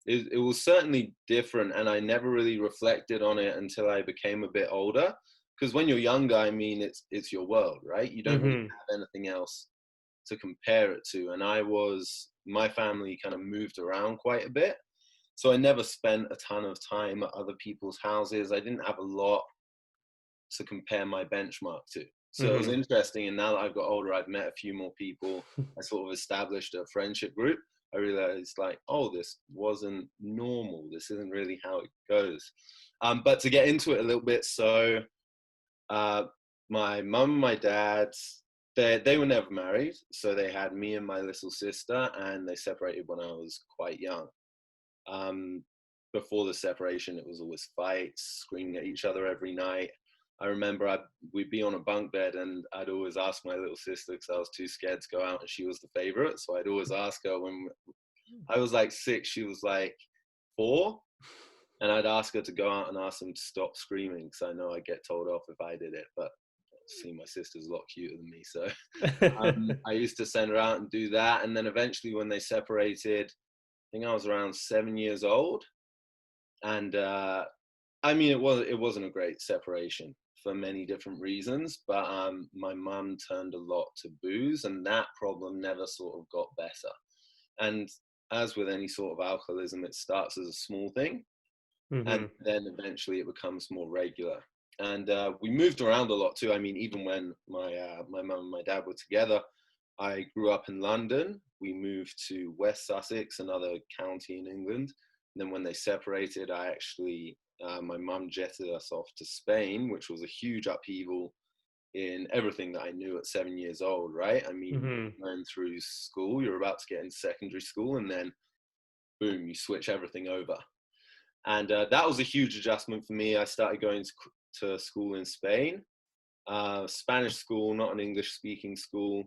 it was certainly different, and I never really reflected on it until I became a bit older. Because when you're younger, I mean, it's your world, right? You don't really Mm-hmm. have anything else to compare it to. And my family kind of moved around quite a bit. So I never spent a ton of time at other people's houses. I didn't have a lot to compare my benchmark to. So it was Mm-hmm. interesting. And now that I've got older, I've met a few more people. I sort of established a friendship group. I realized, like, oh, this wasn't normal. This isn't really how it goes. But to get into it a little bit, so uh, my mum and my dad, they were never married. So they had me and my little sister, and they separated when I was quite young. Um, Before the separation, it was always fights, screaming at each other every night. I remember we'd be on a bunk bed, and I'd always ask my little sister, because I was too scared to go out, and she was the favorite. So I'd always ask her when I was like 6, she was like 4, and I'd ask her to go out and ask them to stop screaming, because I know I'd get told off if I did it. But see, my sister's a lot cuter than me, so I used to send her out and do that. And then eventually, when they separated, I think I was around 7 years old, and I mean, it wasn't a great separation for many different reasons, but my mum turned a lot to booze, and that problem never sort of got better. And as with any sort of alcoholism, it starts as a small thing, and Mm-hmm. then eventually it becomes more regular. And we moved around a lot too. I mean, even when my mum and my dad were together, I grew up in London. We moved to West Sussex, another county in England. And then when they separated, my mum jetted us off to Spain, which was a huge upheaval in everything that I knew at 7 years old, right? I mean, Mm-hmm. going through school, you're about to get into secondary school, and then boom, you switch everything over. And that was a huge adjustment for me. I started going to school in Spain, Spanish school, not an English speaking school.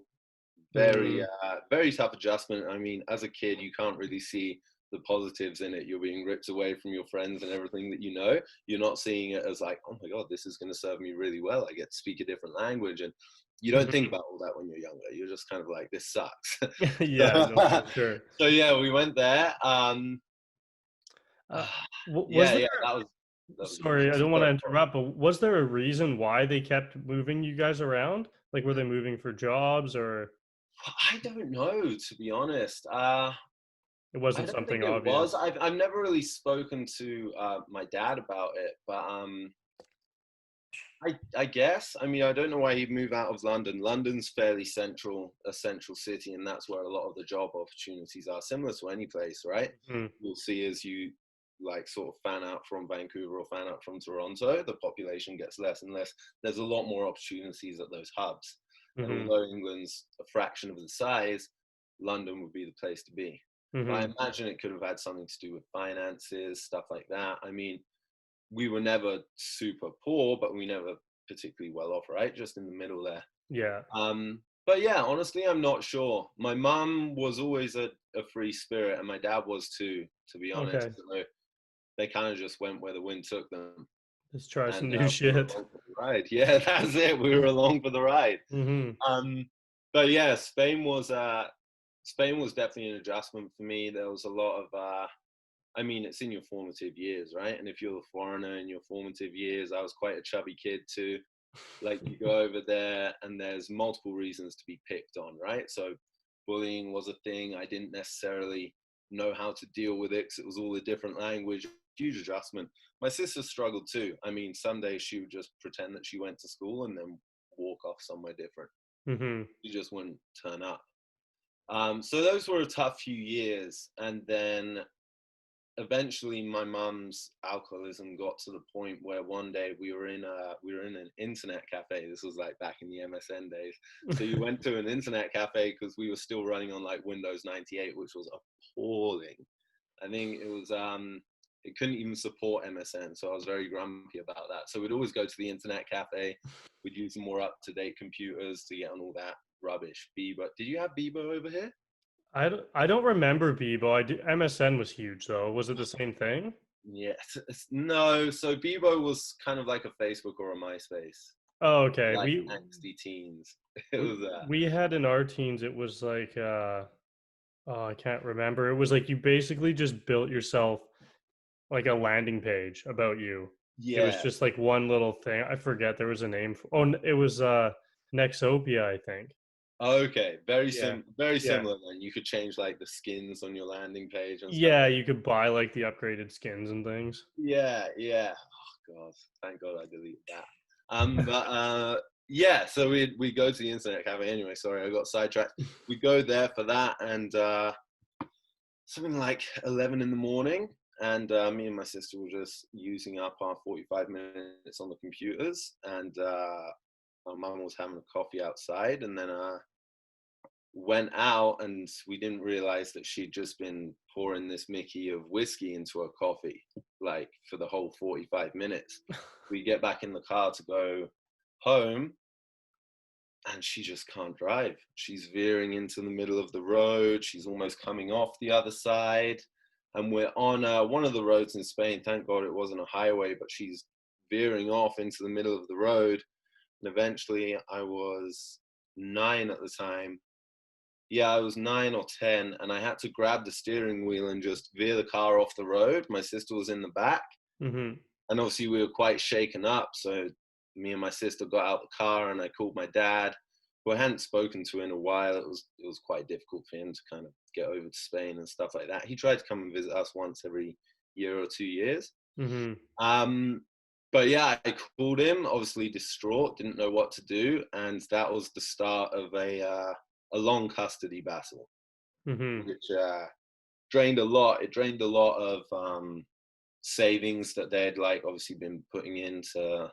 Very, Mm-hmm. very tough adjustment. I mean, as a kid, you can't really see the positives in it. You're being ripped away from your friends and everything that you know. You're not seeing it as like, oh my God, this is going to serve me really well. I get to speak a different language. And you don't think about all that when you're younger. You're just kind of like, this sucks. Yeah, no, so, for sure. so yeah, we went there. Uh, was Yeah, there, yeah, that was a huge sorry, I one. don't want to Sorry. interrupt, but was there a reason why they kept moving you guys around? Like, were they moving for jobs or I don't know, to be honest. it I wasn't don't think something it was. obvious? I've never really spoken to my dad about it, but I guess. I mean, I don't know why he'd move out of London. London's fairly central, a central city, and that's where a lot of the job opportunities are. Similar to any place, right? Hmm. You'll see as you like sort of fan out from Vancouver or fan out from Toronto, the population gets less and less. There's a lot more opportunities at those hubs, and Hmm. although England's a fraction of the size, London would be the place to be. But I Hmm. imagine it could have had something to do with finances, stuff like that. I mean, we were never super poor, but we never particularly well off, right? Just in the middle there. Yeah. But yeah, honestly, I'm not sure. My mum was always a free spirit, and my dad was too, to be honest. Okay. So they kind of just went where the wind took them, Let's try and some new we were shit. along for the ride. Yeah, that's it. We were along for the ride. Hmm. Um, but yeah, Spain was definitely an adjustment for me. There was a lot of I mean, it's in your formative years, right? And if you're a foreigner in your formative years, I was quite a chubby kid too. Like you go over there and there's multiple reasons to be picked on, right? So bullying was a thing. I didn't necessarily know how to deal with it because it was all a different language. Huge adjustment. My sister struggled too. I mean, some days she would just pretend that she went to school and then walk off somewhere different. Hmm. She just wouldn't turn up. So those were a tough few years. And then eventually my mum's alcoholism got to the point where one day we were in an internet cafe. This was like back in the MSN days. So you went to an internet cafe because we were still running on like Windows 98, which was appalling. I think it couldn't even support MSN, so I was very grumpy about that. So we'd always go to the internet cafe. We'd use the more up-to-date computers to get on all that rubbish. Bebo. Did you have Bebo over here? I don't remember Bebo. MSN was huge though. Was it the same thing? Yeah, no. So Bebo was kind of like a Facebook or a MySpace, Oh, okay. like We angsty teens. It we was we had in our teens. It was like Oh, I can't remember. It was like you basically just built yourself like a landing page about you. It was Yeah. just like one little thing. I forget there was a name for. Oh, it was Nexopia, I think. Okay, Yeah. very Yeah. similar then. You could change like the skins on your landing page and stuff. Yeah, you could buy like the upgraded skins and things. Yeah, yeah. Oh God, thank God I deleted that. But yeah, so we go to the internet cafe anyway. Sorry, I got sidetracked. We go there for that, and something like 11 in the morning, and me and my sister were just using up our 45 minutes on the computers, and my mum was having a coffee outside, and then went out, and we didn't realize that she'd just been pouring this Mickey of whiskey into her coffee, like for the whole 45 minutes. We get back in the car to go home, and she just can't drive. She's veering into the middle of the road. She's almost coming off the other side. And we're on one of the roads in Spain. Thank God it wasn't a highway, but she's veering off into the middle of the road. And eventually, I was 9 at the time. Yeah, I was 9 or 10, and I had to grab the steering wheel and just veer the car off the road. My sister was in the back, Hmm. and obviously we were quite shaken up. So me and my sister got out the car, and I called my dad, who I hadn't spoken to in a while. It was quite difficult for him to kind of get over to Spain and stuff like that. He tried to come and visit us once every year or 2 years. Hmm. Um, but yeah, I called him, obviously distraught, didn't know what to do, and that was the start of a long custody battle, Hmm. which drained a lot. It drained a lot of savings that they'd like obviously been putting into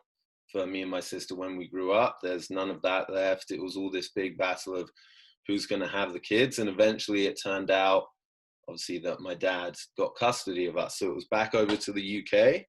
for me and my sister when we grew up. There's none of that left. It was all this big battle of who's going to have the kids, and eventually it turned out obviously that my dad got custody of us, so it was back over to the UK.